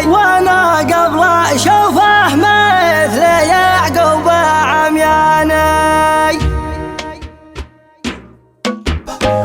وانا قبل اشوفه مثل يعقوب عمياني.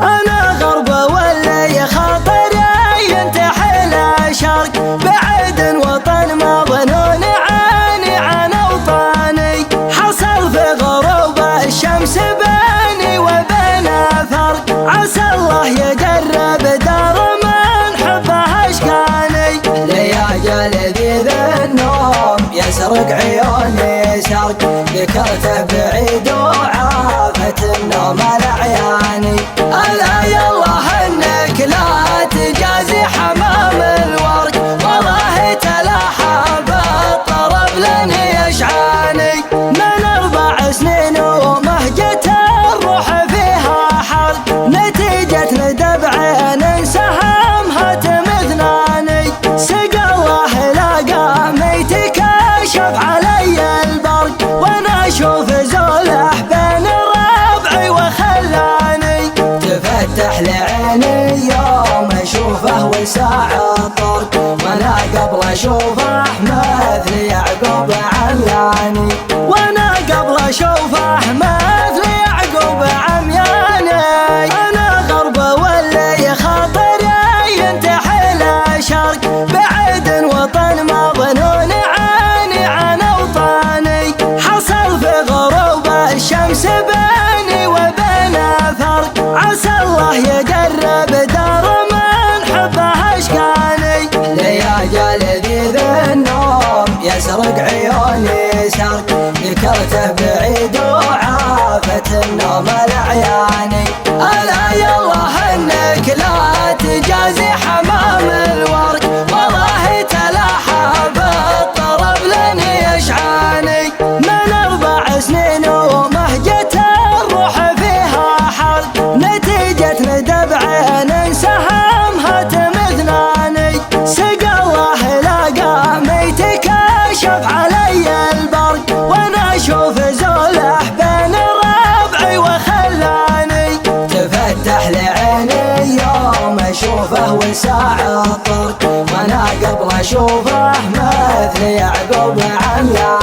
انا غرب واللي خاطري ينتحل شرق بعد وطن ما ظنون عيني عن اوطاني. حصل في غروب الشمس بيني وبين فرق، عسى الله يقرب دار من حبه اشكاني. لياجل ذي النوم يسرق عيوني سرق، ذكرته بعيد وعافت النوم العياني. الا يالله انك لا تجازي حمام الورق، والله تلاحى بالطرب لن يشعاني. من 4 سنين ومهجة الروح فيها حرق، نتيجة ندب عين سهمها تمثناني. سقى الله لاقى ميت كشف علي البرق، وانا اشوف زوله بين ربعي وخلاني. تفتح لعيني يوم اشوفه وساعة طرق، وانا قبل اشوفه مثل يعقوب عمياني. وانا قبل اشوفه مثل يعقوب عمياني. انا غرب واللي خاطري ينتحل شرق بعد وطن ما ظنون عيني عن اوطاني. حصل في غروب الشمس بيني وبين فرق، عسى الله يقرب دار من حبه اشكاني. لياجل ذي النوم يسرق عيوني سرق، ذكرته بعيد وعافت النوم العياني. الا يالله انك لا تجازي حمام الورق، والله تلاحى بالطرب لن يشعاني. من 4 سنين ومهجة الروح فيها حرق، نتيجة ندب عين سهمها تمثناني. سقى الله لاقى ميت كشف علي البرق، وانا اشوف زوله بين ربعي وخلاني. تفتح لعيني يوم اشوفه وساعة طرق، وانا قبل اشوفه مثل يعقوب عمياني.